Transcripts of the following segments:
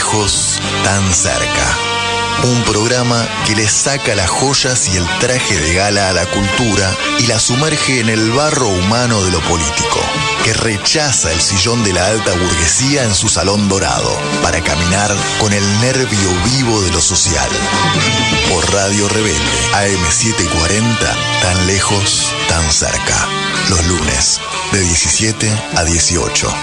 lejos, tan cerca. Un programa que le saca las joyas y el traje de gala a la cultura y la sumerge en el barro humano de lo político, que rechaza el sillón de la alta burguesía en su salón dorado para caminar con el nervio vivo de lo social. Por Radio Rebelde, AM740, tan lejos, tan cerca. Los lunes, de 17 a 18.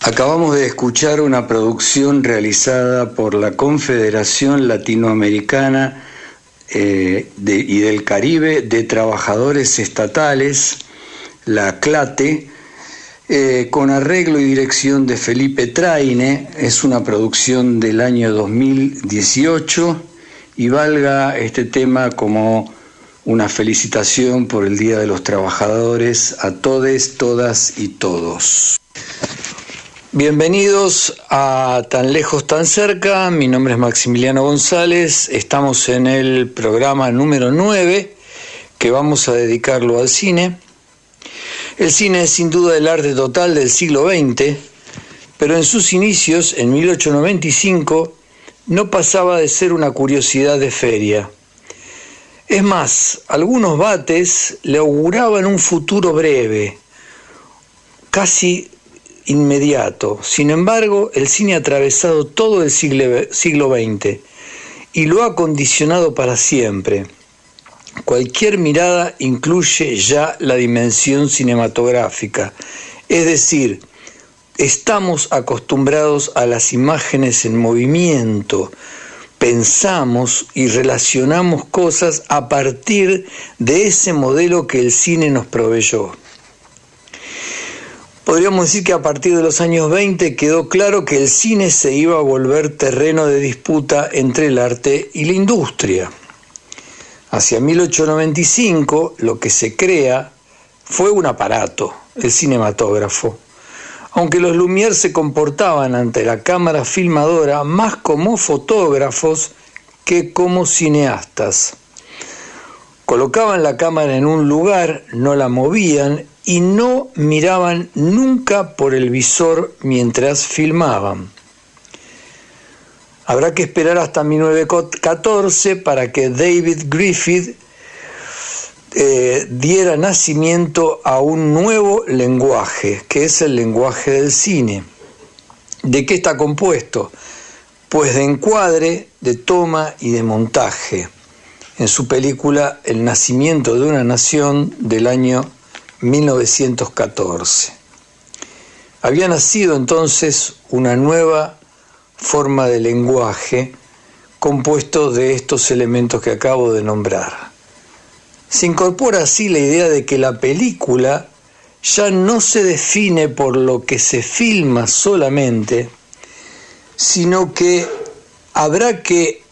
Acabamos de escuchar una producción realizada por la Confederación Latinoamericana y del Caribe de Trabajadores Estatales, la CLATE, con arreglo y dirección de Felipe Traine. Es una producción del año 2018 y valga este tema como una felicitación por el Día de los Trabajadores a todes, todas y todos. Bienvenidos a Tan Lejos, Tan Cerca. Mi nombre es Maximiliano González. Estamos en el programa número 9, que vamos a dedicarlo al cine. El cine es sin duda el arte total del siglo XX, pero en sus inicios, en 1895, no pasaba de ser una curiosidad de feria. Es más, algunos vates le auguraban un futuro breve, casi inmediato. Sin embargo, el cine ha atravesado todo el siglo XX y lo ha condicionado para siempre. Cualquier mirada incluye ya la dimensión cinematográfica, es decir, estamos acostumbrados a las imágenes en movimiento, pensamos y relacionamos cosas a partir de ese modelo que el cine nos proveyó. Podríamos decir que a partir de los años 20 quedó claro que el cine se iba a volver terreno de disputa entre el arte y la industria. Hacia 1895 lo que se crea fue un aparato, el cinematógrafo. Aunque los Lumière se comportaban ante la cámara filmadora más como fotógrafos que como cineastas. Colocaban la cámara en un lugar, no la movían y no miraban nunca por el visor mientras filmaban. Habrá que esperar hasta 1914 para que David Griffith diera nacimiento a un nuevo lenguaje, que es el lenguaje del cine. ¿De qué está compuesto? Pues de encuadre, de toma y de montaje. En su película El nacimiento de una nación del año 1914. Había nacido entonces una nueva forma de lenguaje compuesto de estos elementos que acabo de nombrar. Se incorpora así la idea de que la película ya no se define por lo que se filma solamente, sino que habrá que,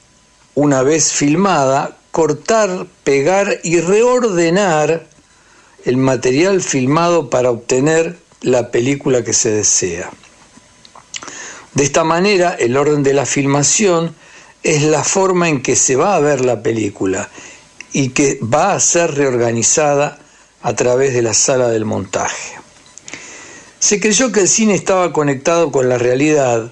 una vez filmada, cortar, pegar y reordenar el material filmado para obtener la película que se desea. De esta manera, el orden de la filmación es la forma en que se va a ver la película y que va a ser reorganizada a través de la sala del montaje. Se creyó que el cine estaba conectado con la realidad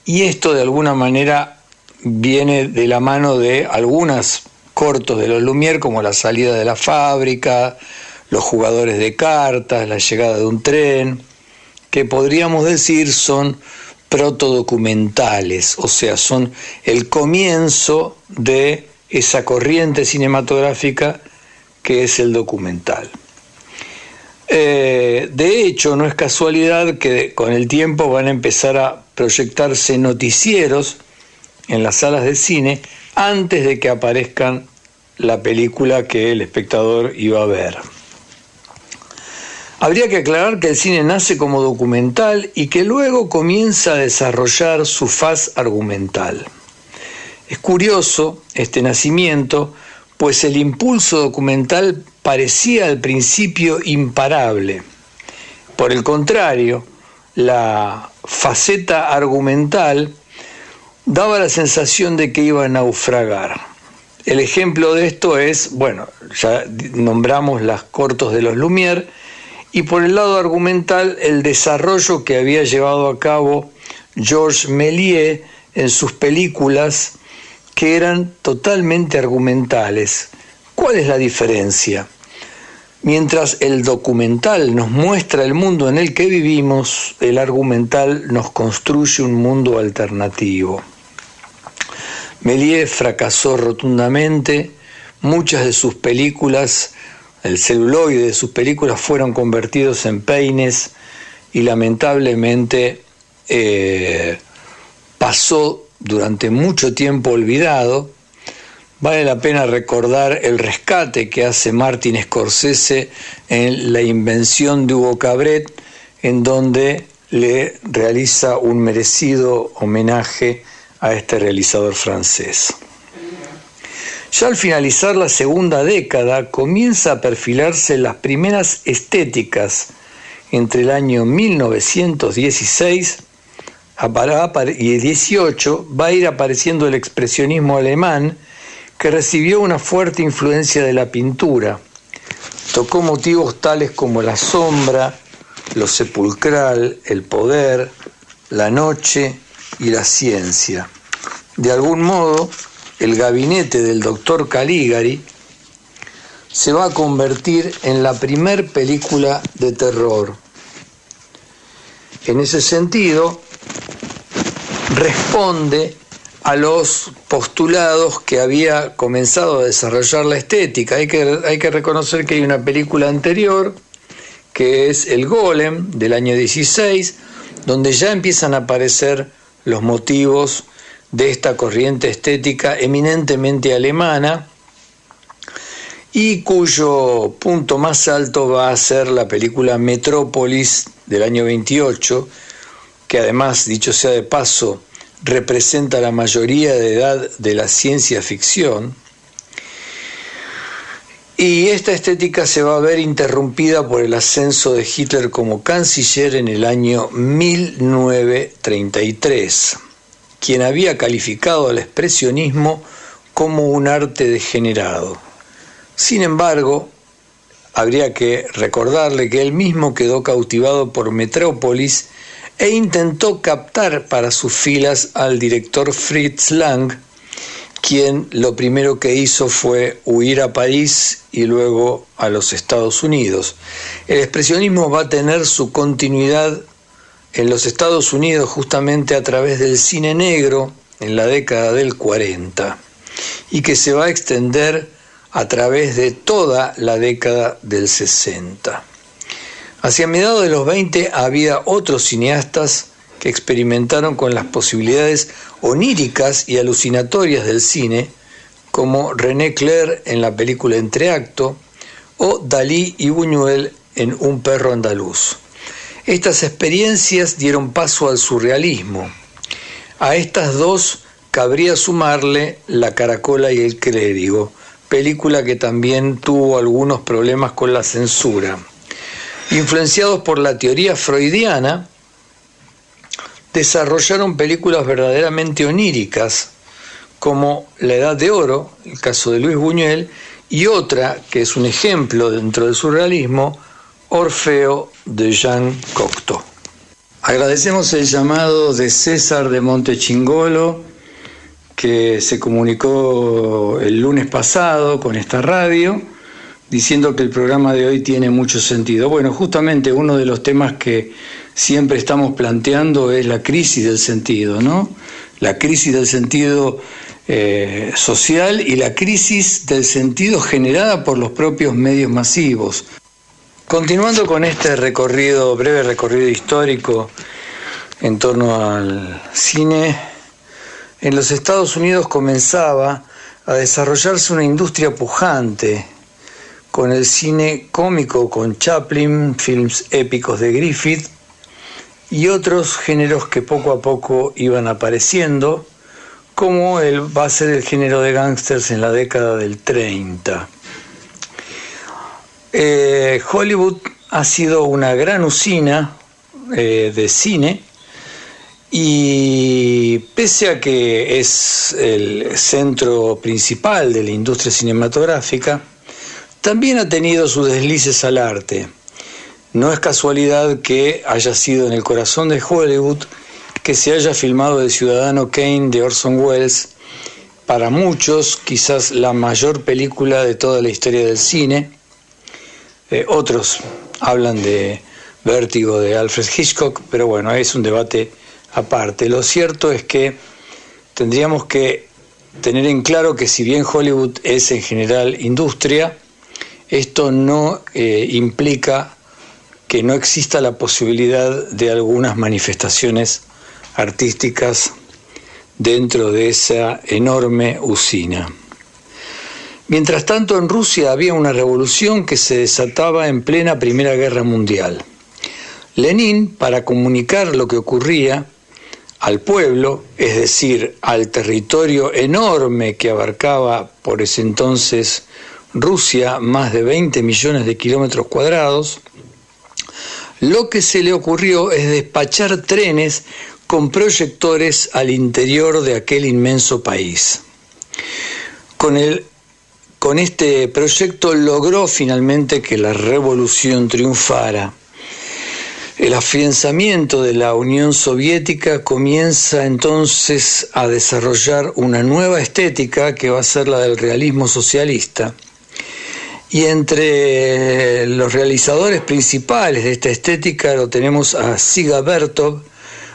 y esto de alguna manera viene de la mano de algunos cortos de los Lumière, como La salida de la fábrica, Los jugadores de cartas, La llegada de un tren, que podríamos decir son protodocumentales, o sea, son el comienzo de esa corriente cinematográfica que es el documental. De hecho, no es casualidad que con el tiempo van a empezar a proyectarse noticieros en las salas de cine antes de que aparezcan la película que el espectador iba a ver. Habría que aclarar que el cine nace como documental y que luego comienza a desarrollar su faz argumental. Es curioso este nacimiento, pues el impulso documental parecía al principio imparable. Por el contrario, la faceta argumental daba la sensación de que iba a naufragar. El ejemplo de esto es, bueno, ya nombramos las cortos de los Lumière, y por el lado argumental, el desarrollo que había llevado a cabo Georges Méliès en sus películas, que eran totalmente argumentales. ¿Cuál es la diferencia? Mientras el documental nos muestra el mundo en el que vivimos, el argumental nos construye un mundo alternativo. Méliès fracasó rotundamente, muchas de sus películas, el celuloide de sus películas fueron convertidos en peines y lamentablemente pasó durante mucho tiempo olvidado. Vale la pena recordar el rescate que hace Martin Scorsese en La invención de Hugo Cabret, en donde le realiza un merecido homenaje a este realizador francés. Ya al finalizar la segunda década comienza a perfilarse las primeras estéticas. Entre el año 1916 y 18 va a ir apareciendo el expresionismo alemán, que recibió una fuerte influencia de la pintura. Tocó motivos tales como la sombra, lo sepulcral, el poder, la noche y la ciencia. De algún modo, el gabinete del doctor Caligari se va a convertir en la primer película de terror. En ese sentido, responde a los postulados que había comenzado a desarrollar la estética. Hay que reconocer que hay una película anterior, que es El Golem, del año 16, donde ya empiezan a aparecer los motivos de esta corriente estética eminentemente alemana, y cuyo punto más alto va a ser la película Metrópolis del año 28, que además, dicho sea de paso, representa la mayoría de edad de la ciencia ficción. Y esta estética se va a ver interrumpida por el ascenso de Hitler como canciller en el año 1933, quien había calificado al expresionismo como un arte degenerado. Sin embargo, habría que recordarle que él mismo quedó cautivado por Metrópolis e intentó captar para sus filas al director Fritz Lang, quien lo primero que hizo fue huir a París y luego a los Estados Unidos. El expresionismo va a tener su continuidad en los Estados Unidos justamente a través del cine negro en la década del 40 y que se va a extender a través de toda la década del 60. Hacia mediados de los 20 había otros cineastas que experimentaron con las posibilidades oníricas y alucinatorias del cine, como René Clair en la película Entreacto o Dalí y Buñuel en Un perro andaluz. Estas experiencias dieron paso al surrealismo. A estas dos cabría sumarle La caracola y el clérigo, película que también tuvo algunos problemas con la censura. Influenciados por la teoría freudiana, desarrollaron películas verdaderamente oníricas, como La Edad de Oro, el caso de Luis Buñuel, y otra, que es un ejemplo dentro del surrealismo, Orfeo de Jean Cocteau. Agradecemos el llamado de César de Montechingolo, que se comunicó el lunes pasado con esta radio, diciendo que el programa de hoy tiene mucho sentido. Bueno, justamente uno de los temas que siempre estamos planteando es la crisis del sentido, ¿no? La crisis del sentido social y la crisis del sentido generada por los propios medios masivos. Continuando con este breve recorrido histórico en torno al cine, en los Estados Unidos comenzaba a desarrollarse una industria pujante con el cine cómico, con Chaplin, films épicos de Griffith y otros géneros que poco a poco iban apareciendo, como va a ser el género de gángsters en la década del 30. Hollywood ha sido una gran usina de cine y pese a que es el centro principal de la industria cinematográfica, también ha tenido sus deslices al arte. No es casualidad que haya sido en el corazón de Hollywood que se haya filmado El Ciudadano Kane de Orson Welles, para muchos quizás la mayor película de toda la historia del cine. Otros hablan de Vértigo de Alfred Hitchcock, pero bueno, es un debate aparte. Lo cierto es que tendríamos que tener en claro que si bien Hollywood es en general industria, esto no implica que no exista la posibilidad de algunas manifestaciones artísticas dentro de esa enorme usina. Mientras tanto, en Rusia había una revolución que se desataba en plena Primera Guerra Mundial. Lenin, para comunicar lo que ocurría al pueblo, es decir, al territorio enorme que abarcaba por ese entonces Rusia, más de 20 millones de kilómetros cuadrados, lo que se le ocurrió es despachar trenes con proyectores al interior de aquel inmenso país. Con este proyecto logró finalmente que la revolución triunfara. El afianzamiento de la Unión Soviética comienza entonces a desarrollar una nueva estética que va a ser la del realismo socialista. Y entre los realizadores principales de esta estética lo tenemos a Dziga Vertov,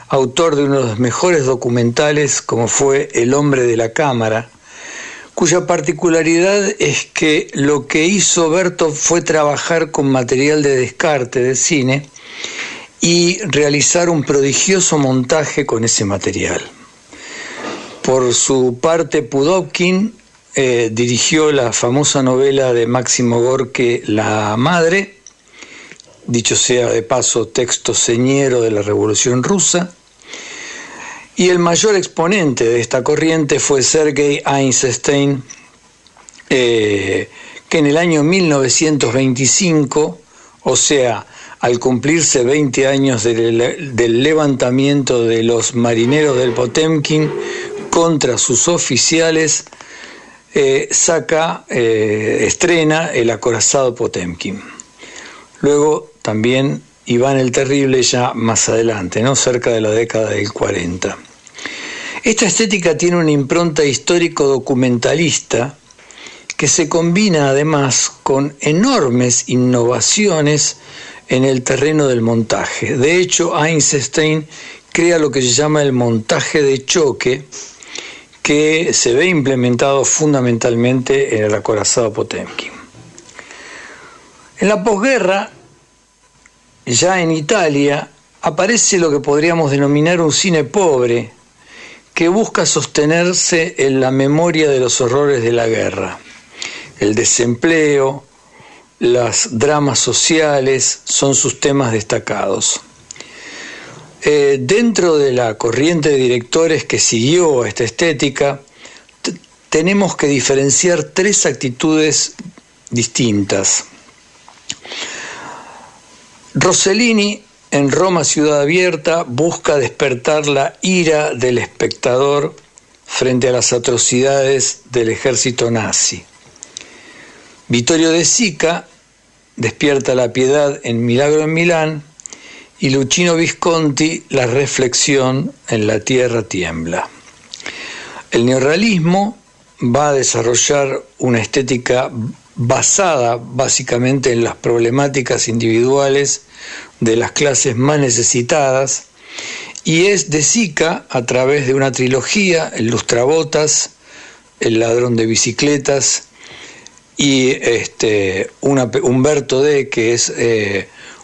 autor de uno de los mejores documentales como fue El hombre de la cámara, cuya particularidad es que lo que hizo Vertov fue trabajar con material de descarte del cine y realizar un prodigioso montaje con ese material. Por su parte, Pudovkin dirigió la famosa novela de Máximo Gorki, La madre, dicho sea de paso, texto señero de la Revolución Rusa, y el mayor exponente de esta corriente fue Sergei Eisenstein, que en el año 1925, o sea, al cumplirse 20 años del levantamiento de los marineros del Potemkin contra sus oficiales, estrena El acorazado Potemkin. Luego también Iván el Terrible ya más adelante, ¿no? Cerca de la década del 40. Esta estética tiene una impronta histórico-documentalista que se combina además con enormes innovaciones en el terreno del montaje. De hecho, Eisenstein crea lo que se llama el montaje de choque, que se ve implementado fundamentalmente en el acorazado Potemkin. En la posguerra, ya en Italia, aparece lo que podríamos denominar un cine pobre, que busca sostenerse en la memoria de los horrores de la guerra. El desempleo, los dramas sociales son sus temas destacados. Dentro de la corriente de directores que siguió a esta estética, tenemos que diferenciar tres actitudes distintas. Rossellini, en Roma Ciudad Abierta, busca despertar la ira del espectador frente a las atrocidades del ejército nazi. Vittorio De Sica despierta la piedad en Milagro en Milán, y Luchino Visconti la reflexión en La tierra tiembla. El neorrealismo va a desarrollar una estética basada básicamente en las problemáticas individuales de las clases más necesitadas, y es De Sica, a través de una trilogía, El lustrabotas, El ladrón de bicicletas y Humberto D., que es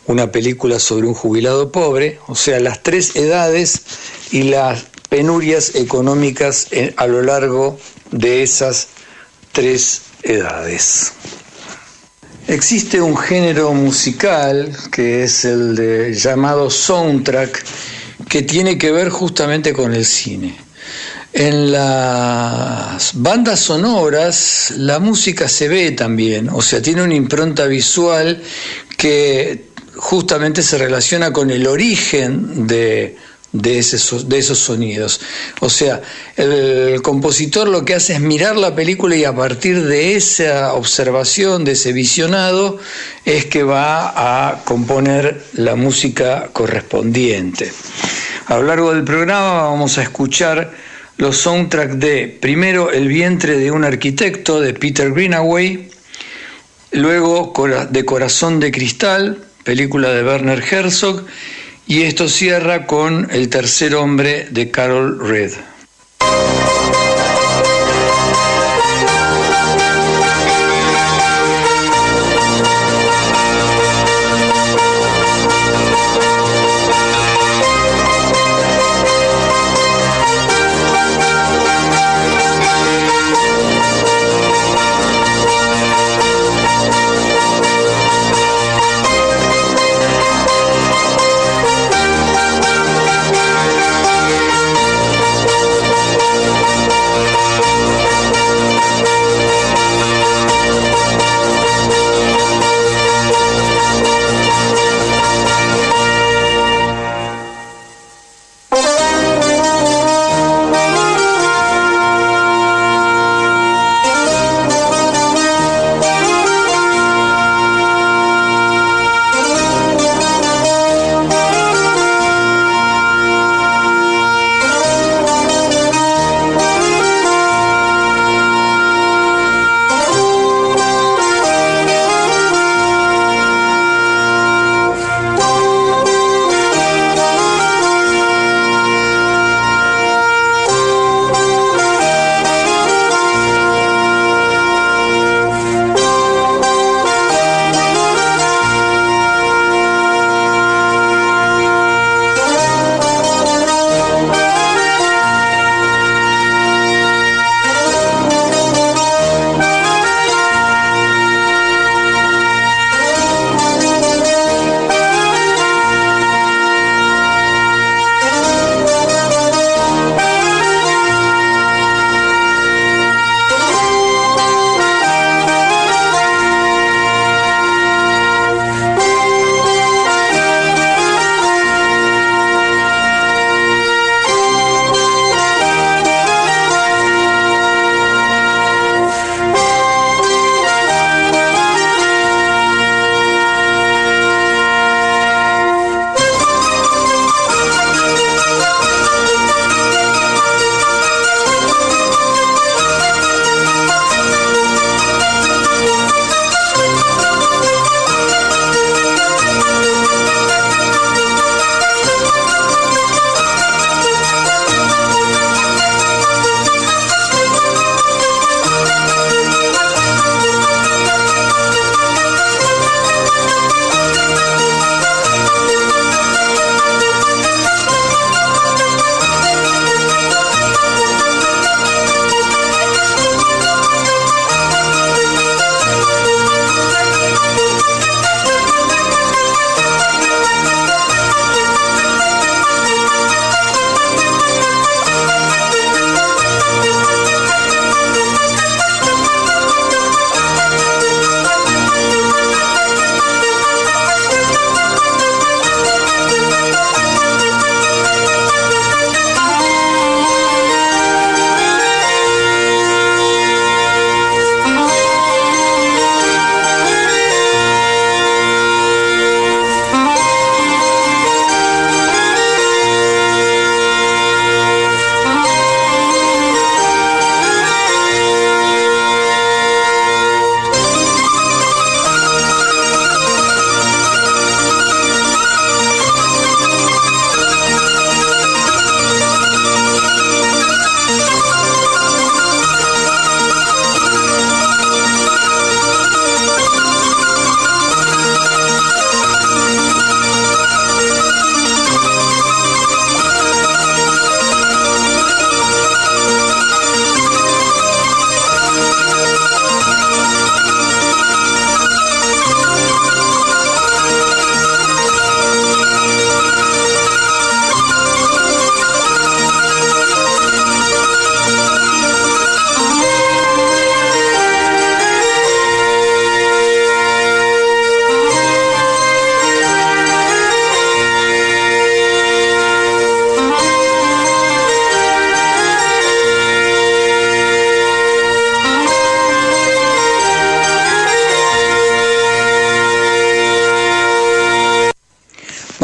una película sobre un jubilado pobre, o sea, las tres edades y las penurias económicas a lo largo de esas tres edades. Existe un género musical que es el llamado soundtrack, que tiene que ver justamente con el cine. En las bandas sonoras la música se ve también, o sea, tiene una impronta visual que justamente se relaciona con el origen de esos sonidos. O sea, el compositor lo que hace es mirar la película, y a partir de esa observación, de ese visionado, es que va a componer la música correspondiente. A lo largo del programa vamos a escuchar los soundtracks de, primero, El vientre de un arquitecto, de Peter Greenaway, luego de Corazón de cristal, película de Werner Herzog, y esto cierra con El tercer hombre, de Carol Reed.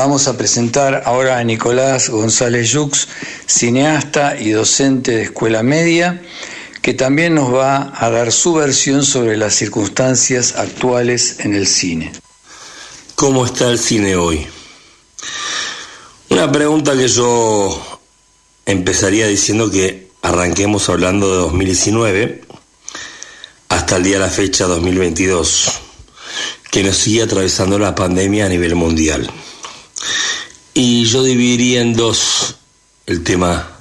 Vamos a presentar ahora a Nicolás González Yux, cineasta y docente de escuela media, que también nos va a dar su versión sobre las circunstancias actuales en el cine. ¿Cómo está el cine hoy? Una pregunta que yo empezaría diciendo que arranquemos hablando de 2019 hasta el día de la fecha 2022, que nos sigue atravesando la pandemia a nivel mundial. Y yo dividiría en dos el tema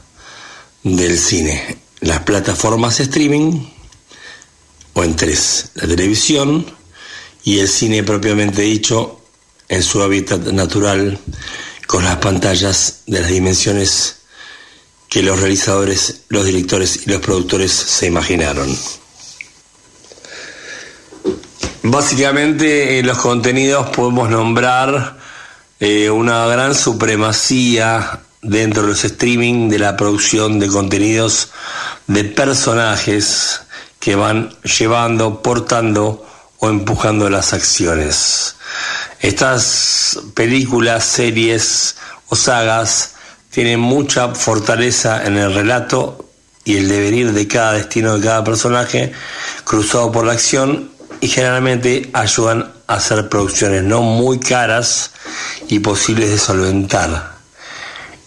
del cine: las plataformas streaming, o en tres: la televisión y el cine propiamente dicho en su hábitat natural, con las pantallas de las dimensiones que los realizadores, los directores y los productores se imaginaron. Básicamente en los contenidos podemos nombrar una gran supremacía dentro de los streaming de la producción de contenidos de personajes que van llevando, portando o empujando las acciones. Estas películas, series o sagas tienen mucha fortaleza en el relato y el devenir de cada destino de cada personaje cruzado por la acción, y generalmente ayudan a hacer producciones no muy caras y posibles de solventar.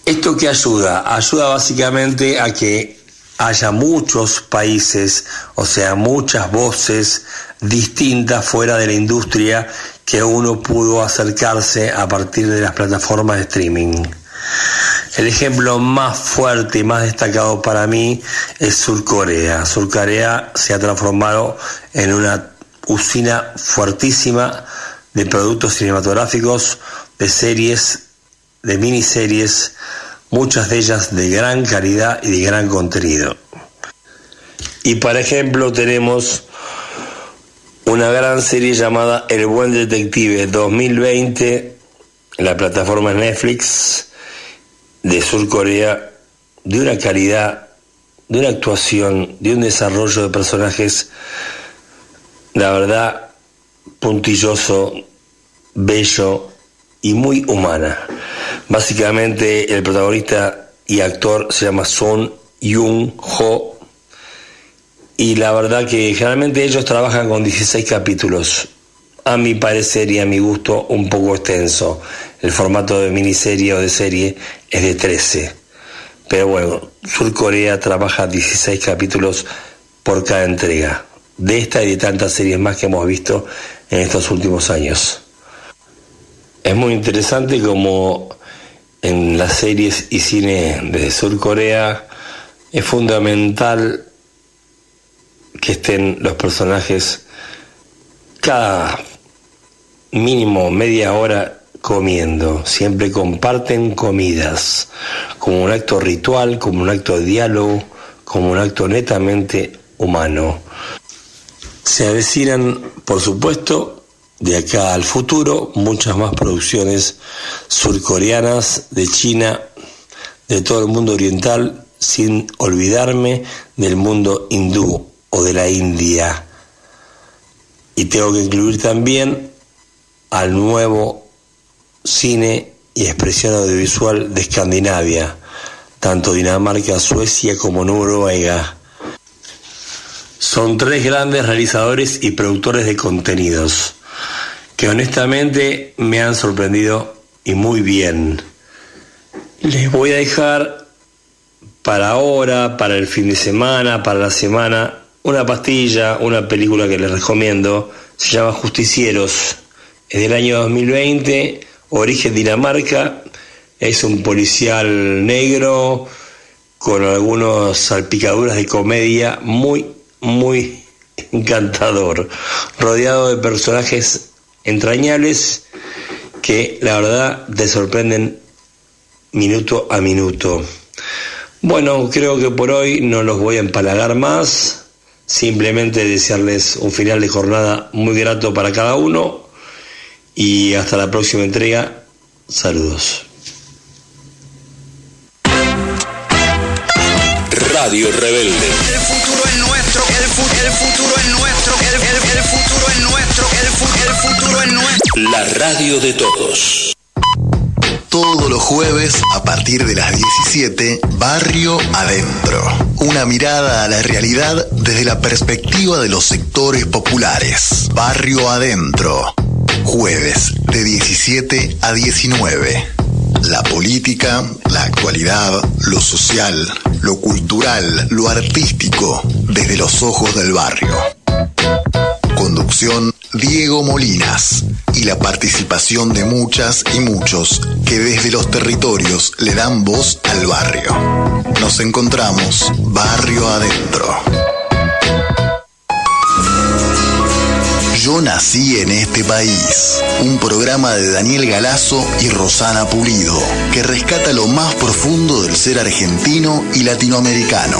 ¿Esto qué ayuda? Ayuda básicamente a que haya muchos países, o sea, muchas voces distintas fuera de la industria que uno pudo acercarse a partir de las plataformas de streaming. El ejemplo más fuerte y más destacado para mí es Surcorea. Surcorea se ha transformado en una usina fuertísima de productos cinematográficos, de series, de miniseries, muchas de ellas de gran calidad y de gran contenido. Y por ejemplo tenemos una gran serie llamada El Buen Detective 2020, en la plataforma Netflix de Surcorea, de una calidad, de una actuación, de un desarrollo de personajes, la verdad, puntilloso, bello y muy humana. Básicamente el protagonista y actor se llama Son Young-ho, y la verdad que generalmente ellos trabajan con 16 capítulos. A mi parecer y a mi gusto un poco extenso. El formato de miniserie o de serie es de 13. Pero bueno, Surcorea trabaja 16 capítulos por cada entrega, de esta y de tantas series más que hemos visto en estos últimos años. Es muy interesante como en las series y cine de Surcorea es fundamental que estén los personajes cada mínimo media hora comiendo. Siempre comparten comidas como un acto ritual, como un acto de diálogo, como un acto netamente humano. Se avecinan, por supuesto, de acá al futuro, muchas más producciones surcoreanas, de China, de todo el mundo oriental, sin olvidarme del mundo hindú o de la India. Y tengo que incluir también al nuevo cine y expresión audiovisual de Escandinavia, tanto Dinamarca, Suecia como Noruega. Son tres grandes realizadores y productores de contenidos que honestamente me han sorprendido y muy bien. Les voy a dejar para ahora, para el fin de semana, para la semana, una pastilla, una película que les recomiendo. Se llama Justicieros. Es del año 2020, origen Dinamarca. Es un policial negro con algunas salpicaduras de comedia, muy encantador, rodeado de personajes entrañables que la verdad te sorprenden minuto a minuto. Bueno, creo que por hoy no los voy a empalagar más, simplemente desearles un final de jornada muy grato para cada uno y hasta la próxima entrega. Saludos. Radio Rebelde. El futuro es nuestro, el futuro es nuestro, el futuro es nuestro, el futuro es nuestro. La radio de todos. Todos los jueves, a partir de las 17, Barrio Adentro. Una mirada a la realidad desde la perspectiva de los sectores populares. Barrio Adentro. Jueves, de 17 a 19. La política, la actualidad, lo social, lo cultural, lo artístico, desde los ojos del barrio. Conducción, Diego Molinas, y la participación de muchas y muchos que desde los territorios le dan voz al barrio. Nos encontramos Barrio Adentro. Yo nací en este país, un programa de Daniel Galazo y Rosana Pulido, que rescata lo más profundo del ser argentino y latinoamericano.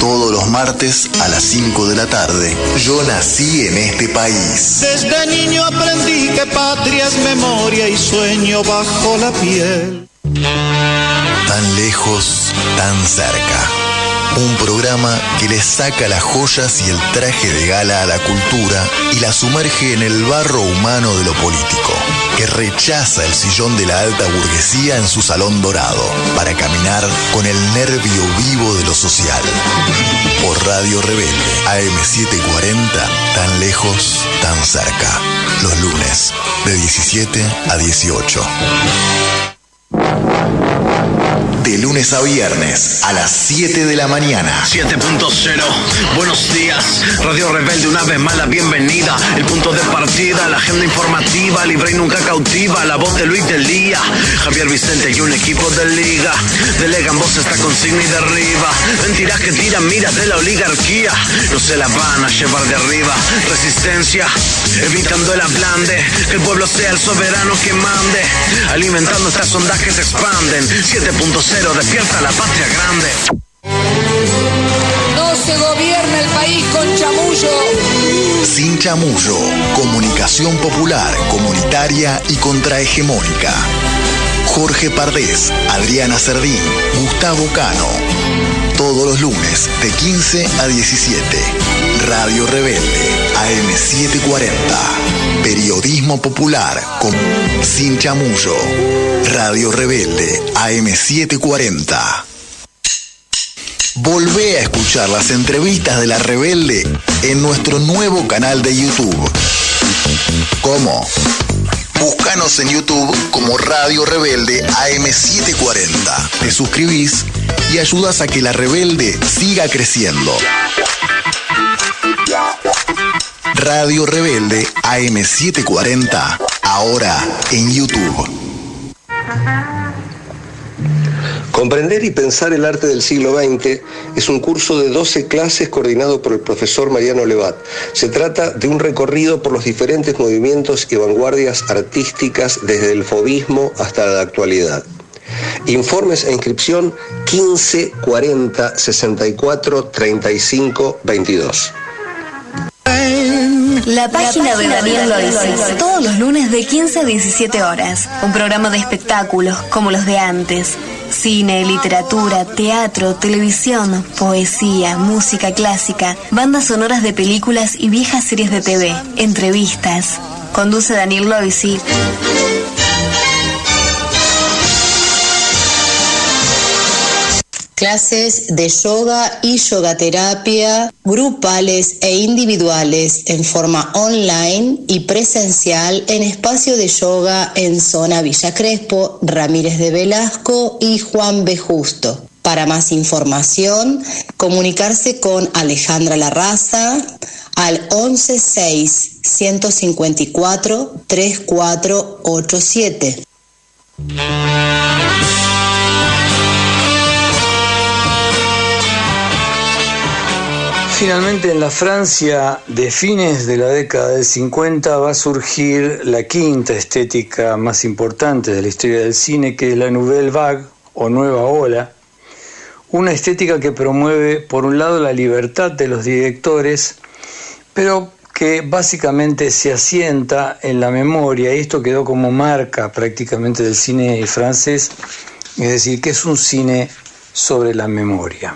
Todos los martes a las 5 de la tarde, Yo nací en este país. Desde niño aprendí que patria es memoria y sueño bajo la piel. Tan lejos, tan cerca. Un programa que le saca las joyas y el traje de gala a la cultura y la sumerge en el barro humano de lo político, que rechaza el sillón de la alta burguesía en su salón dorado para caminar con el nervio vivo de lo social. Por Radio Rebelde, AM740, tan lejos, tan cerca. Los lunes, de 17 a 18. De lunes a viernes, a las 7 de la mañana. 7.0, buenos días. Radio Rebelde, una vez más la bienvenida. El punto de partida, la agenda informativa, libre y nunca cautiva. La voz de Luis del Día, Javier Vicente y un equipo de liga. Delegan voz esta consigna y derriba. Mentiras que tiran miras de la oligarquía. No se la van a llevar de arriba. Resistencia, evitando el ablande. Que el pueblo sea el soberano que mande. Alimentando estas ondas que se expanden. 7.0, despierta la patria grande. No se gobierna el país con chamullo. Sin chamullo, comunicación popular, comunitaria y contrahegemónica. Jorge Pardés, Adriana Cerdín, Gustavo Cano. Todos los lunes, de 15 a 17. Radio Rebelde, AM740. Periodismo popular, sin chamullo. Radio Rebelde, AM740. Volvé a escuchar las entrevistas de La Rebelde en nuestro nuevo canal de YouTube. ¿Cómo? Búscanos en YouTube como Radio Rebelde AM740. Te suscribís y ayudas a que La Rebelde siga creciendo. Radio Rebelde AM740, ahora en YouTube. Comprender y pensar el arte del siglo XX es un curso de 12 clases coordinado por el profesor Mariano Levat. Se trata de un recorrido por los diferentes movimientos y vanguardias artísticas desde el fauvismo hasta la actualidad. Informes e inscripción 15 40 64 35 22. La página de Daniel Loisis, todos los lunes de 15 a 17 horas. Un programa de espectáculos como los de antes. Cine, literatura, teatro, televisión, poesía, música clásica, bandas sonoras de películas y viejas series de TV, entrevistas. Conduce Daniel Loisis. Clases de yoga y yogaterapia, grupales e individuales en forma online y presencial en espacio de yoga en zona Villa Crespo, Ramírez de Velasco y Juan B. Justo. Para más información, comunicarse con Alejandra Larraza al 116 154 3487. Finalmente, en la Francia de fines de la década del 50 va a surgir la quinta estética más importante de la historia del cine, que es la Nouvelle Vague o Nueva Ola, una estética que promueve, por un lado, la libertad de los directores, pero que básicamente se asienta en la memoria, y esto quedó como marca prácticamente del cine francés, es decir, que es un cine sobre la memoria.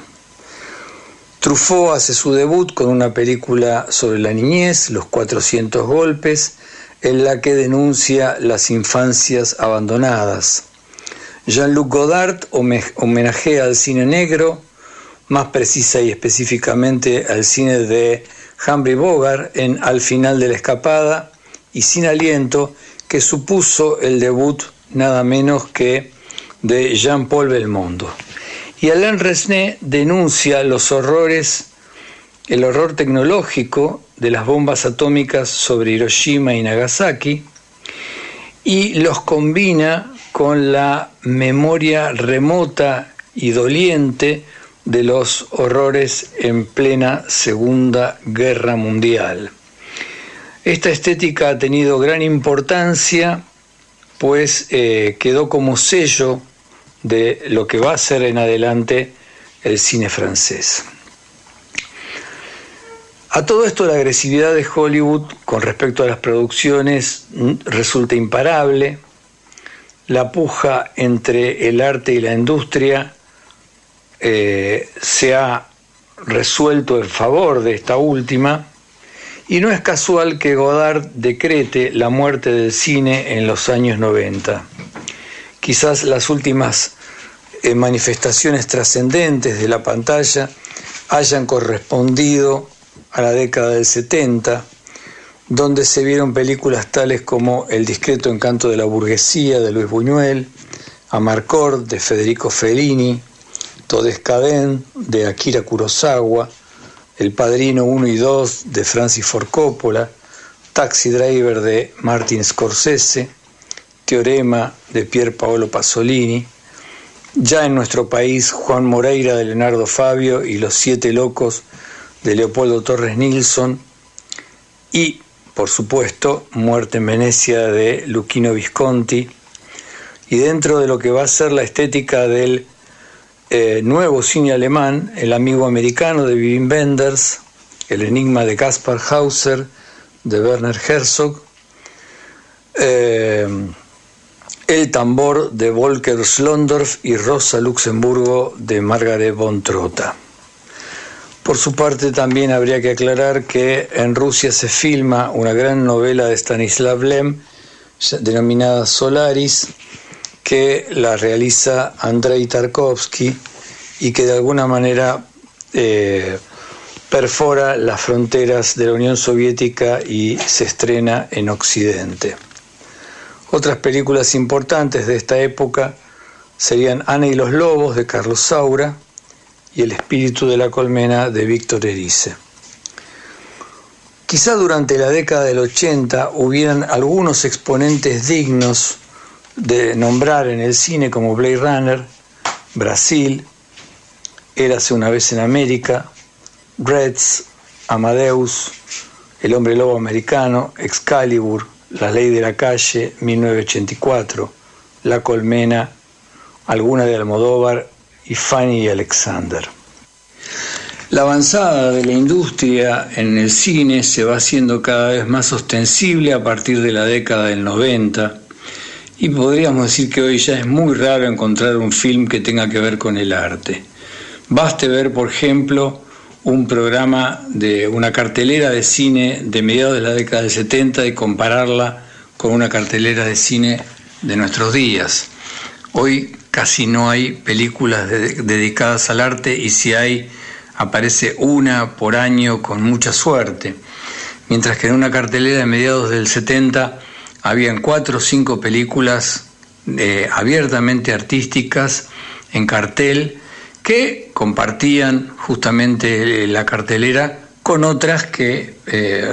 Truffaut hace su debut con una película sobre la niñez, Los 400 golpes, en la que denuncia las infancias abandonadas. Jean-Luc Godard homenajea al cine negro, más precisa y específicamente al cine de Humphrey Bogart en Al final de la escapada y Sin aliento, que supuso el debut nada menos que de Jean-Paul Belmondo. Y Alain Resnais denuncia el horror tecnológico de las bombas atómicas sobre Hiroshima y Nagasaki y los combina con la memoria remota y doliente de los horrores en plena Segunda Guerra Mundial. Esta estética ha tenido gran importancia, pues quedó como sello de lo que va a ser en adelante el cine francés. A todo esto, la agresividad de Hollywood con respecto a las producciones resulta imparable. La puja entre el arte y la industria se ha resuelto en favor de esta última, y no es casual que Godard decrete la muerte del cine en los años 90. Quizás las últimas manifestaciones trascendentes de la pantalla hayan correspondido a la década del 70, donde se vieron películas tales como El discreto encanto de la burguesía de Luis Buñuel, Amarcord de Federico Fellini, Todescaden de Akira Kurosawa, El Padrino 1 y 2 de Francis Ford Coppola, Taxi Driver de Martin Scorsese, Teorema de Pier Paolo Pasolini, ya en nuestro país Juan Moreira de Leonardo Fabio y Los Siete Locos de Leopoldo Torres Nilsson, y por supuesto Muerte en Venecia de Luchino Visconti. Y dentro de lo que va a ser la estética del nuevo cine alemán, El amigo americano de Wim Wenders, El enigma de Kaspar Hauser de Werner Herzog, El tambor de Volker Schlöndorff y Rosa Luxemburgo de Margaret von Trotta. Por su parte, también habría que aclarar que en Rusia se filma una gran novela de Stanislav Lem denominada Solaris, que la realiza Andrei Tarkovsky y que de alguna manera perfora las fronteras de la Unión Soviética y se estrena en Occidente. Otras películas importantes de esta época serían Ana y los lobos de Carlos Saura y El espíritu de la colmena de Víctor Erice. Quizá durante la década del 80 hubieran algunos exponentes dignos de nombrar en el cine, como Blade Runner, Brasil, Érase una vez en América, Reds, Amadeus, El hombre lobo americano, Excalibur, La ley de la calle, 1984, La colmena, alguna de Almodóvar y Fanny y Alexander. La avanzada de la industria en el cine se va haciendo cada vez más ostensible a partir de la década del 90, y podríamos decir que hoy ya es muy raro encontrar un film que tenga que ver con el arte. Baste ver, por ejemplo, un programa de una cartelera de cine de mediados de la década del 70 y compararla con una cartelera de cine de nuestros días. Hoy casi no hay películas dedicadas al arte, y si hay, aparece una por año con mucha suerte. Mientras que en una cartelera de mediados del 70 habían 4 o 5 películas abiertamente artísticas en cartel que compartían justamente la cartelera con otras que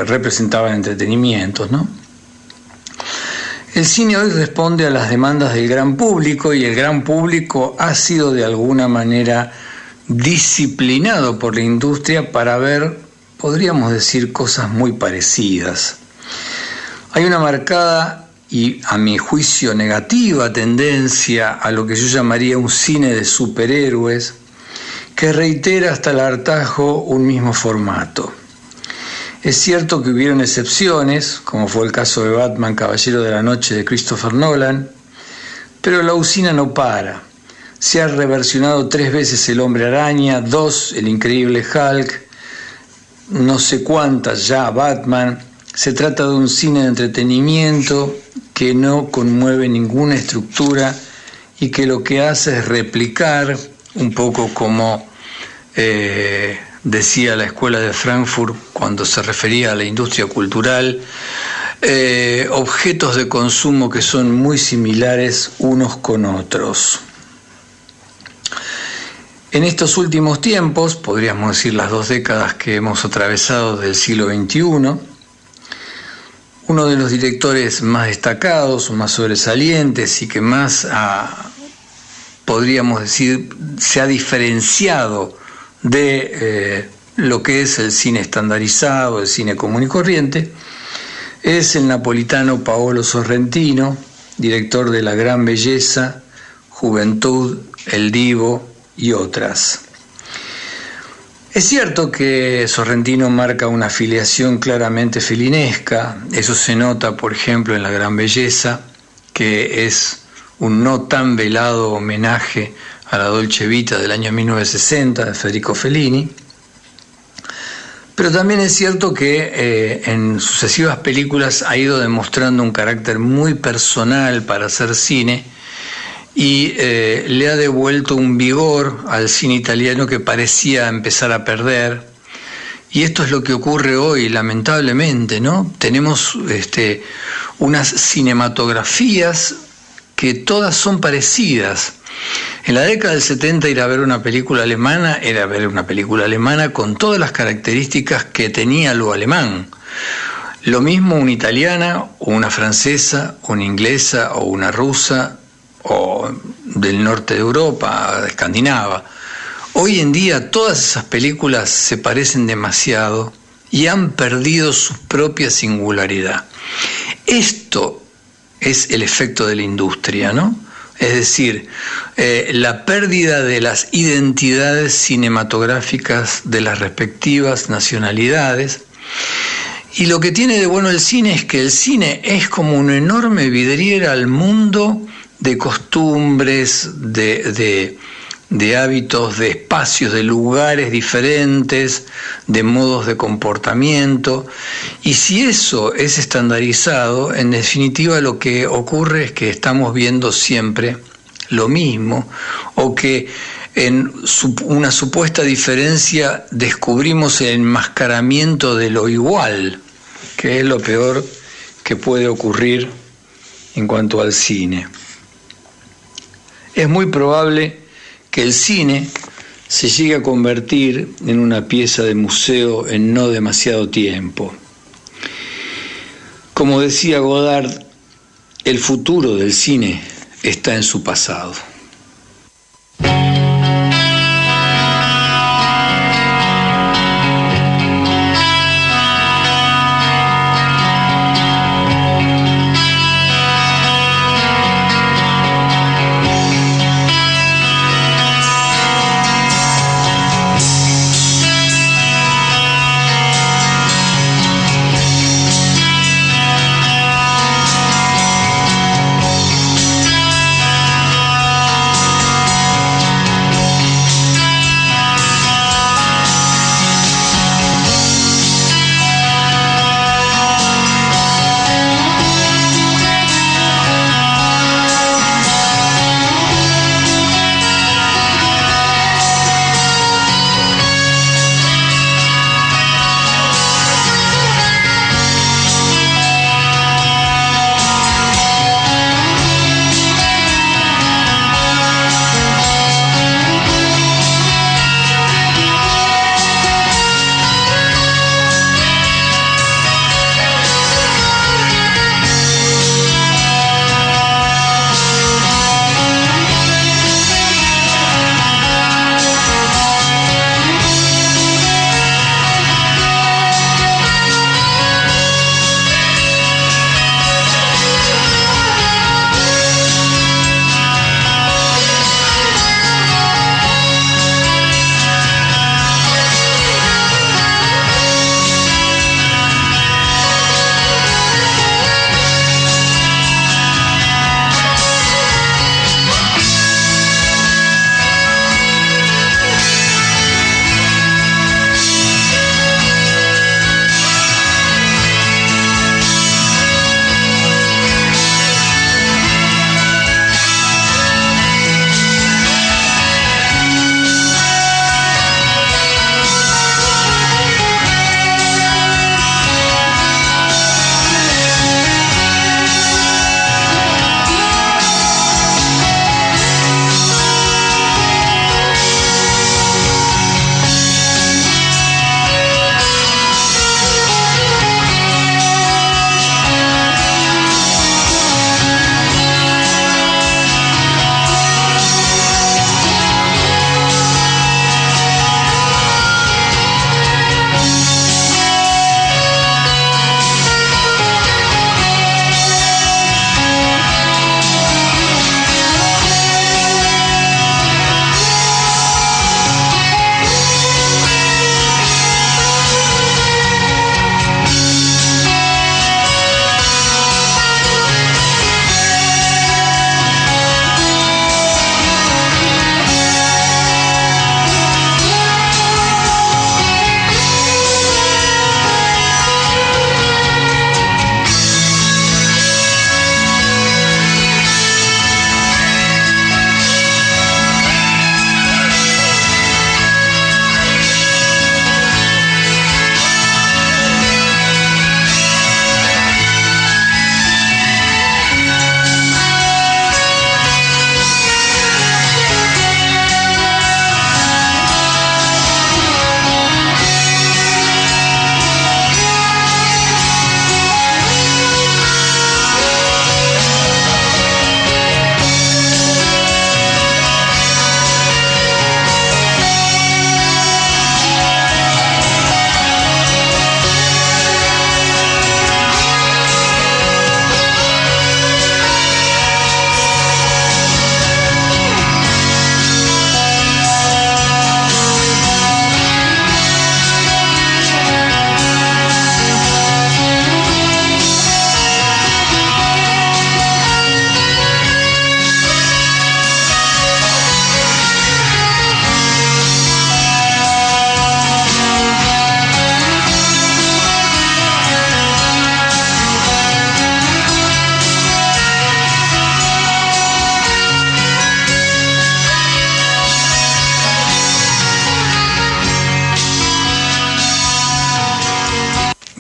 representaban entretenimientos, ¿no? El cine hoy responde a las demandas del gran público, y el gran público ha sido de alguna manera disciplinado por la industria para ver, podríamos decir, cosas muy parecidas. Hay una marcada y, a mi juicio, negativa tendencia a lo que yo llamaría un cine de superhéroes, que reitera hasta el hartazgo un mismo formato. Es cierto que hubieron excepciones, como fue el caso de Batman, Caballero de la Noche de Christopher Nolan, pero la usina no para. Se ha reversionado 3 veces El Hombre Araña, 2 El Increíble Hulk, no sé cuántas ya Batman, Se trata de un cine de entretenimiento que no conmueve ninguna estructura y que lo que hace es replicar, un poco como decía la Escuela de Frankfurt cuando se refería a la industria cultural, objetos de consumo que son muy similares unos con otros. En estos últimos tiempos, podríamos decir las 2 décadas que hemos atravesado del siglo XXI, uno de los directores más destacados, más sobresalientes y que más, podríamos decir, se ha diferenciado de lo que es el cine estandarizado, el cine común y corriente, es el napolitano Paolo Sorrentino, director de La Gran Belleza, Juventud, El Divo y otras. Es cierto que Sorrentino marca una afiliación claramente felinesca, eso se nota, por ejemplo, en La Gran Belleza, que es un no tan velado homenaje a la Dolce Vita del año 1960 de Federico Fellini, pero también es cierto que en sucesivas películas ha ido demostrando un carácter muy personal para hacer cine y le ha devuelto un vigor al cine italiano que parecía empezar a perder. Y esto es lo que ocurre hoy, lamentablemente, ¿no? Tenemos unas cinematografías que todas son parecidas. En la década del 70 ir a ver una película alemana era ver una película alemana con todas las características que tenía lo alemán. Lo mismo una italiana, o una francesa, o una inglesa, o una rusa, o del norte de Europa, escandinava. Hoy en día todas esas películas se parecen demasiado y han perdido su propia singularidad. Esto es el efecto de la industria, ¿no? Es decir, la pérdida de las identidades cinematográficas de las respectivas nacionalidades. Y lo que tiene de bueno el cine es que el cine es como una enorme vidriera al mundo de costumbres, de hábitos, de espacios, de lugares diferentes, de modos de comportamiento. Y si eso es estandarizado, en definitiva lo que ocurre es que estamos viendo siempre lo mismo, o que en una supuesta diferencia descubrimos el enmascaramiento de lo igual, que es lo peor que puede ocurrir en cuanto al cine. Es muy probable que el cine se llegue a convertir en una pieza de museo en no demasiado tiempo. Como decía Godard, el futuro del cine está en su pasado.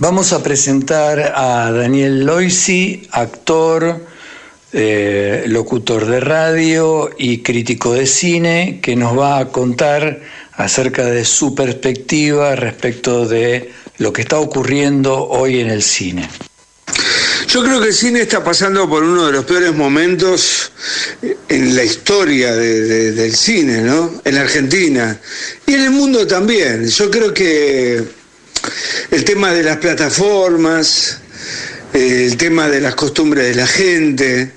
Vamos a presentar a Daniel Loisi, actor, locutor de radio y crítico de cine, que nos va a contar acerca de su perspectiva respecto de lo que está ocurriendo hoy en el cine. Yo creo que el cine está pasando por uno de los peores momentos en la historia del cine, ¿no? En la Argentina y en el mundo también. Yo creo que el tema de las plataformas, el tema de las costumbres de la gente,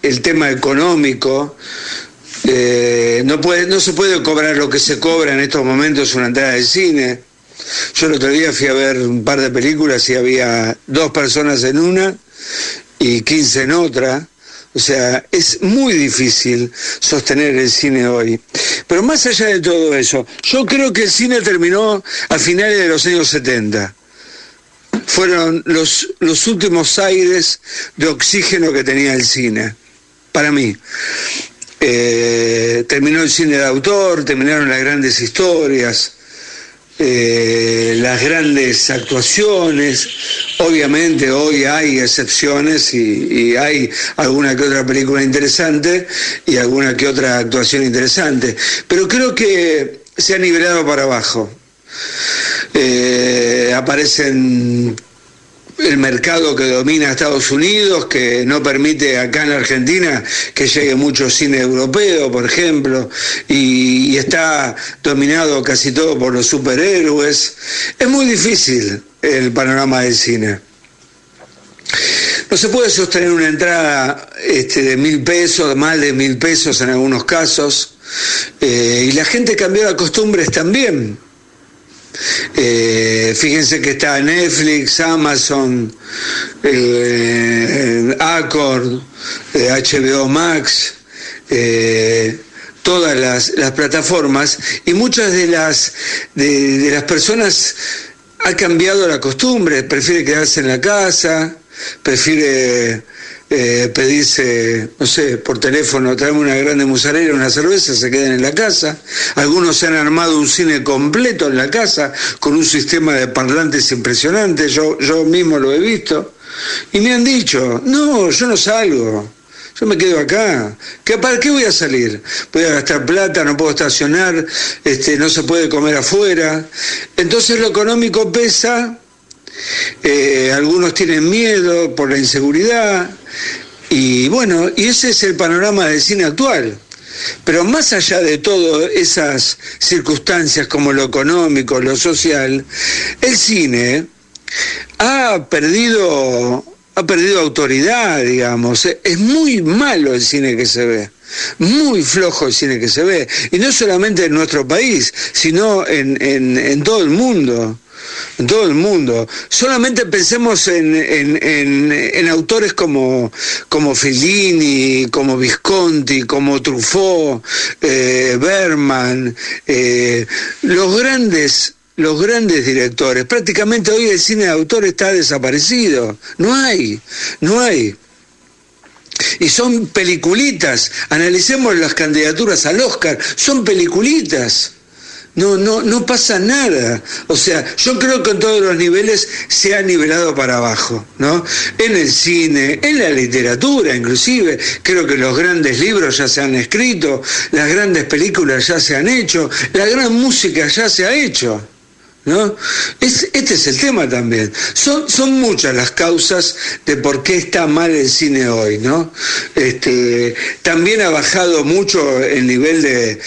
el tema económico, no se puede cobrar lo que se cobra en estos momentos una entrada de cine. Yo el otro día fui a ver un par de películas y había 2 personas en una y 15 en otra. O sea, es muy difícil sostener el cine hoy. Pero más allá de todo eso, yo creo que el cine terminó a finales de los años 70. Fueron los últimos aires de oxígeno que tenía el cine, para mí. Terminó el cine de autor, terminaron las grandes historias, las grandes actuaciones. Obviamente hoy hay excepciones y hay alguna que otra película interesante y alguna que otra actuación interesante, pero creo que se ha nivelado para abajo. Aparecen el mercado que domina Estados Unidos, que no permite acá en la Argentina que llegue mucho cine europeo, por ejemplo, y está dominado casi todo por los superhéroes. Es muy difícil el panorama del cine. No se puede sostener una entrada de 1.000 pesos, más de 1.000 pesos en algunos casos, y la gente cambió las costumbres también. Fíjense que está Netflix, Amazon, Accord, HBO Max, todas las plataformas, y muchas de las personas han cambiado la costumbre, prefiere quedarse en la casa, prefiere pedirse, no sé, por teléfono, traerme una grande mozzarella, una cerveza, se quedan en la casa. Algunos se han armado un cine completo en la casa con un sistema de parlantes impresionante. Yo mismo lo he visto y me han dicho, no, yo no salgo, yo me quedo acá. ¿Para qué voy a salir? Voy a gastar plata, no puedo estacionar, no se puede comer afuera. Entonces lo económico pesa. Algunos tienen miedo por la inseguridad y bueno, y ese es el panorama del cine actual. Pero más allá de todas esas circunstancias como lo económico, lo social, el cine ha perdido autoridad, digamos. Es muy malo el cine que se ve, muy flojo el cine que se ve, y no solamente en nuestro país, sino en todo el mundo. En todo el mundo. Solamente pensemos en autores como Fellini, como Visconti, como Truffaut, Bergman, los grandes directores. Prácticamente hoy el cine de autor está desaparecido. No hay. Y son peliculitas. Analicemos las candidaturas al Oscar. Son peliculitas. No pasa nada. O sea, yo creo que en todos los niveles se ha nivelado para abajo, ¿no? En el cine, en la literatura inclusive, creo que los grandes libros ya se han escrito, las grandes películas ya se han hecho, la gran música ya se ha hecho, ¿no? Este es el tema también. Son muchas las causas de por qué está mal el cine hoy, ¿no? También ha bajado mucho el nivel de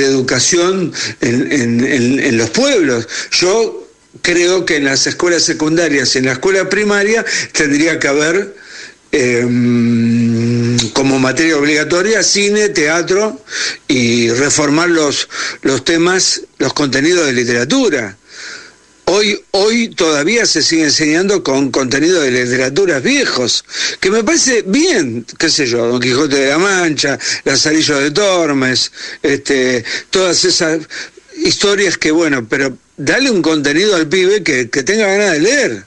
educación en los pueblos. Yo creo que en las escuelas secundarias y en la escuela primaria tendría que haber como materia obligatoria cine, teatro, y reformar los temas, los contenidos de literatura. Hoy todavía se sigue enseñando con contenido de literaturas viejos, que me parece bien, qué sé yo, Don Quijote de la Mancha, Lazarillo de Tormes, todas esas historias que, bueno, pero dale un contenido al pibe que tenga ganas de leer,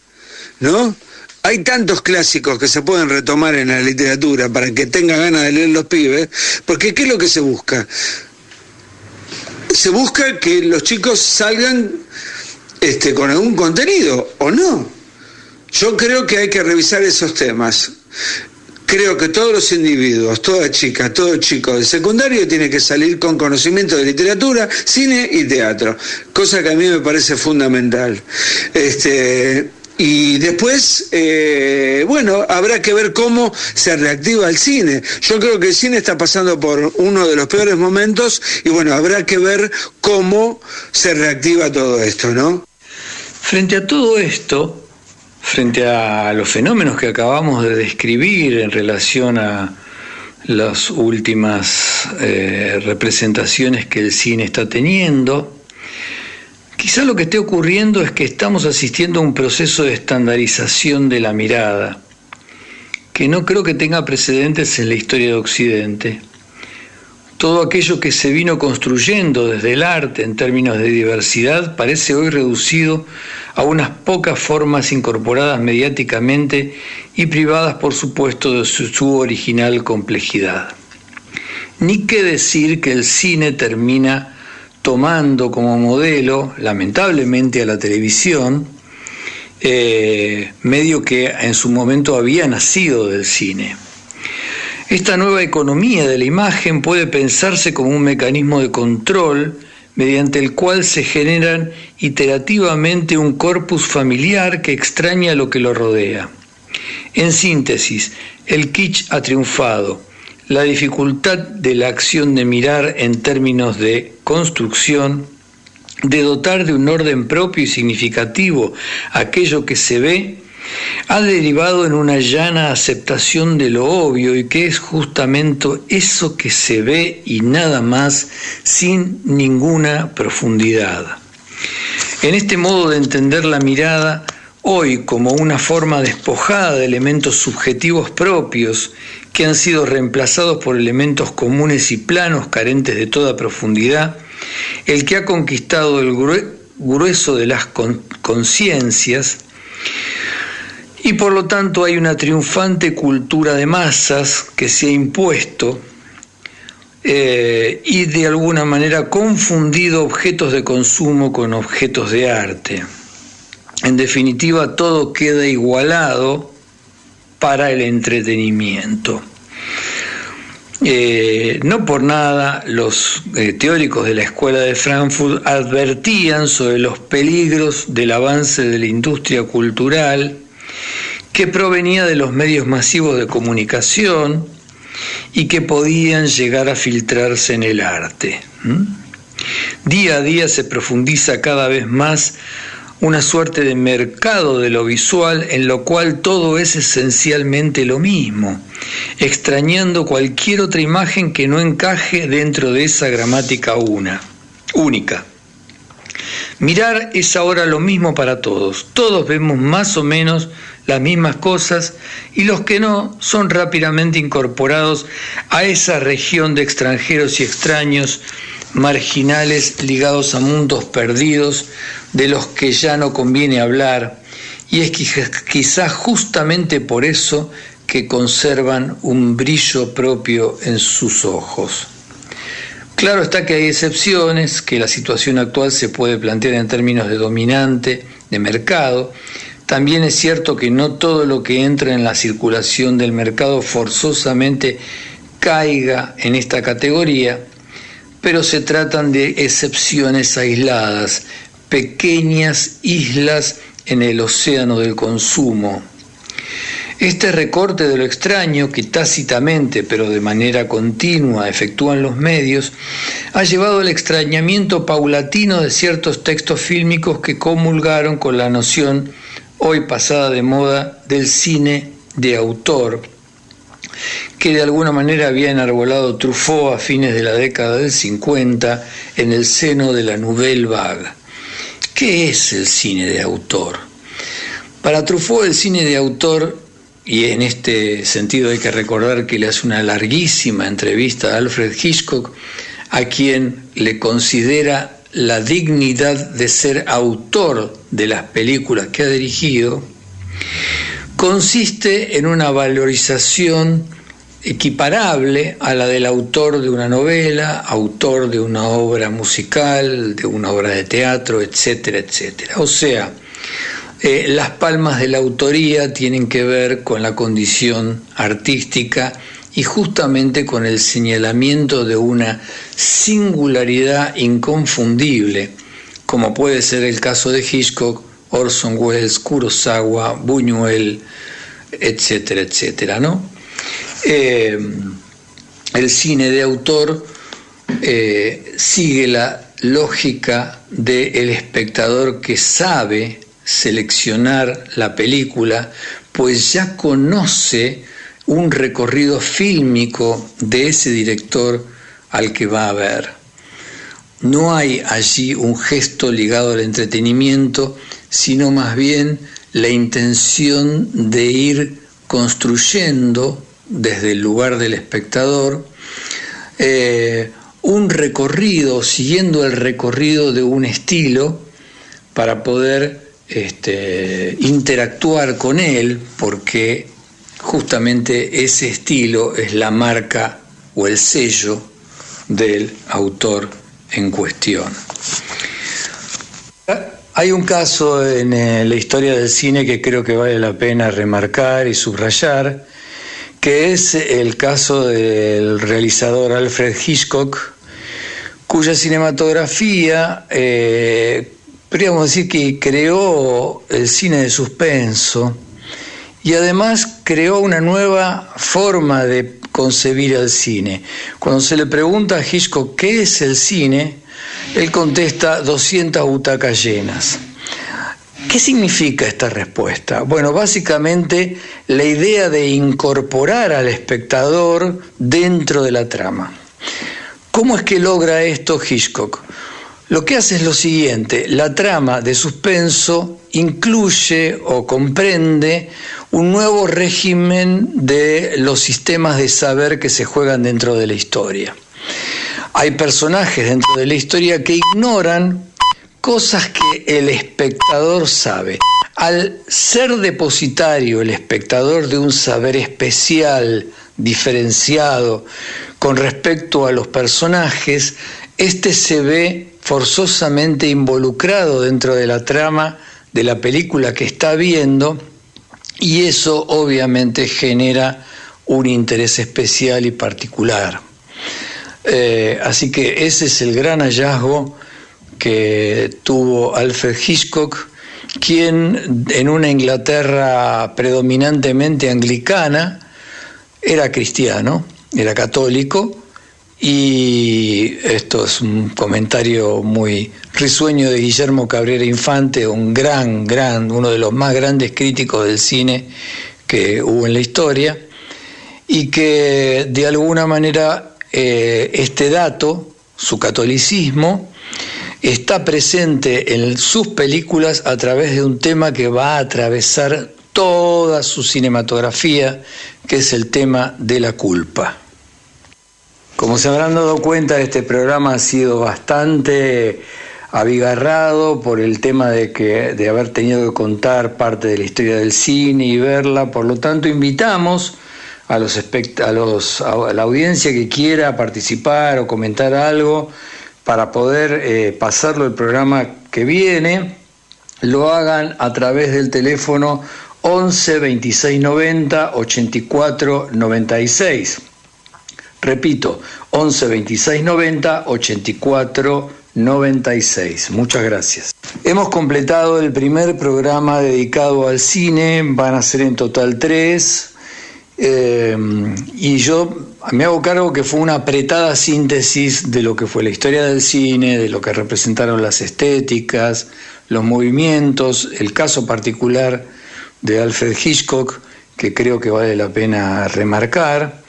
¿no? Hay tantos clásicos que se pueden retomar en la literatura para que tengan ganas de leer los pibes, porque ¿qué es lo que se busca? Se busca que los chicos salgan con algún contenido o no. Yo creo que hay que revisar esos temas. Creo que todos los individuos, toda chica, todo chico de secundario tiene que salir con conocimiento de literatura, cine y teatro, cosa que a mí me parece fundamental. Y después, habrá que ver cómo se reactiva el cine. Yo creo que el cine está pasando por uno de los peores momentos y habrá que ver cómo se reactiva todo esto, ¿no? Frente a todo esto, frente a los fenómenos que acabamos de describir en relación a las últimas representaciones que el cine está teniendo, quizá lo que esté ocurriendo es que estamos asistiendo a un proceso de estandarización de la mirada, que no creo que tenga precedentes en la historia de Occidente. Todo aquello que se vino construyendo desde el arte en términos de diversidad parece hoy reducido a unas pocas formas incorporadas mediáticamente y privadas, por supuesto, de su original complejidad. Ni qué decir que el cine termina tomando como modelo, lamentablemente, a la televisión, medio que en su momento había nacido del cine. Esta nueva economía de la imagen puede pensarse como un mecanismo de control mediante el cual se generan iterativamente un corpus familiar que extraña lo que lo rodea. En síntesis, el kitsch ha triunfado. La dificultad de la acción de mirar en términos de construcción, de dotar de un orden propio y significativo aquello que se ve, ha derivado en una llana aceptación de lo obvio y que es justamente eso que se ve y nada más, sin ninguna profundidad. En este modo de entender la mirada, hoy como una forma despojada de elementos subjetivos propios que han sido reemplazados por elementos comunes y planos carentes de toda profundidad, el que ha conquistado el grueso de las conciencias, y por lo tanto hay una triunfante cultura de masas que se ha impuesto y de alguna manera confundido objetos de consumo con objetos de arte. En definitiva, todo queda igualado para el entretenimiento. No por nada los teóricos de la Escuela de Frankfurt advertían sobre los peligros del avance de la industria cultural que provenía de los medios masivos de comunicación y que podían llegar a filtrarse en el arte. Día a día se profundiza cada vez más una suerte de mercado de lo visual en lo cual todo es esencialmente lo mismo, extrañando cualquier otra imagen que no encaje dentro de esa gramática única. Mirar es ahora lo mismo para todos. Todos vemos más o menos las mismas cosas y los que no son rápidamente incorporados a esa región de extranjeros y extraños, marginales ligados a mundos perdidos de los que ya no conviene hablar, y es quizás justamente por eso que conservan un brillo propio en sus ojos. Claro está que hay excepciones, que la situación actual se puede plantear en términos de dominante, de mercado. También es cierto que no todo lo que entra en la circulación del mercado forzosamente caiga en esta categoría, pero se tratan de excepciones aisladas, pequeñas islas en el océano del consumo. Este recorte de lo extraño que tácitamente pero de manera continua efectúan los medios ha llevado al extrañamiento paulatino de ciertos textos fílmicos que comulgaron con la noción hoy pasada de moda del cine de autor, que de alguna manera había enarbolado Truffaut a fines de la década del 50 en el seno de la Nouvelle Vague. ¿Qué es el cine de autor? Para Truffaut el cine de autor, y en este sentido hay que recordar que le hace una larguísima entrevista a Alfred Hitchcock, a quien le considera la dignidad de ser autor de las películas que ha dirigido, consiste en una valorización equiparable a la del autor de una novela, autor de una obra musical, de una obra de teatro, etcétera, etcétera. O sea, las palmas de la autoría tienen que ver con la condición artística y justamente con el señalamiento de una singularidad inconfundible, como puede ser el caso de Hitchcock, Orson Welles, Kurosawa, Buñuel, etcétera, etcétera, ¿no? El cine de autor sigue la lógica del espectador que sabe seleccionar la película, pues ya conoce un recorrido fílmico de ese director al que va a ver. No hay allí un gesto ligado al entretenimiento, sino más bien la intención de ir construyendo desde el lugar del espectador un recorrido, siguiendo el recorrido de un estilo para poder interactuar con él, porque justamente ese estilo es la marca o el sello del autor en cuestión. Hay un caso en la historia del cine que creo que vale la pena remarcar y subrayar, que es el caso del realizador Alfred Hitchcock, cuya cinematografía podríamos decir que creó el cine de suspenso y además creó una nueva forma de concebir el cine. Cuando se le pregunta a Hitchcock qué es el cine, él contesta 200 butacas llenas. ¿Qué significa esta respuesta? Bueno, básicamente la idea de incorporar al espectador dentro de la trama. ¿Cómo es que logra esto Hitchcock? Lo que hace es lo siguiente: la trama de suspenso incluye o comprende un nuevo régimen de los sistemas de saber que se juegan dentro de la historia. Hay personajes dentro de la historia que ignoran cosas que el espectador sabe. Al ser depositario el espectador de un saber especial, diferenciado, con respecto a los personajes, este se ve forzosamente involucrado dentro de la trama de la película que está viendo, y eso obviamente genera un interés especial y particular. Así que ese es el gran hallazgo que tuvo Alfred Hitchcock, quien en una Inglaterra predominantemente anglicana era cristiano, era católico, y esto es un comentario muy risueño de Guillermo Cabrera Infante, uno de los más grandes críticos del cine que hubo en la historia, y que de alguna manera este dato, su catolicismo, está presente en sus películas a través de un tema que va a atravesar toda su cinematografía, que es el tema de la culpa. Como se habrán dado cuenta, este programa ha sido bastante abigarrado por el tema de haber tenido que contar parte de la historia del cine y verla. Por lo tanto, invitamos a la audiencia que quiera participar o comentar algo para poder pasarlo el programa que viene, lo hagan a través del teléfono 11 26 90 84 96. Repito, 11 26 90 84 96. Muchas gracias. Hemos completado el primer programa dedicado al cine, van a ser en total 3. Y yo me hago cargo que fue una apretada síntesis de lo que fue la historia del cine, de lo que representaron las estéticas, los movimientos, el caso particular de Alfred Hitchcock, que creo que vale la pena remarcar.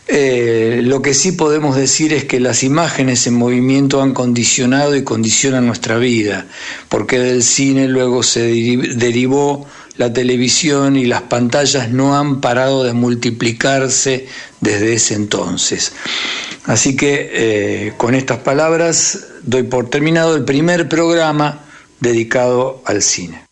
Lo que sí podemos decir es que las imágenes en movimiento han condicionado y condicionan nuestra vida, porque del cine luego se derivó la televisión y las pantallas no han parado de multiplicarse desde ese entonces. Así que con estas palabras doy por terminado el primer programa dedicado al cine.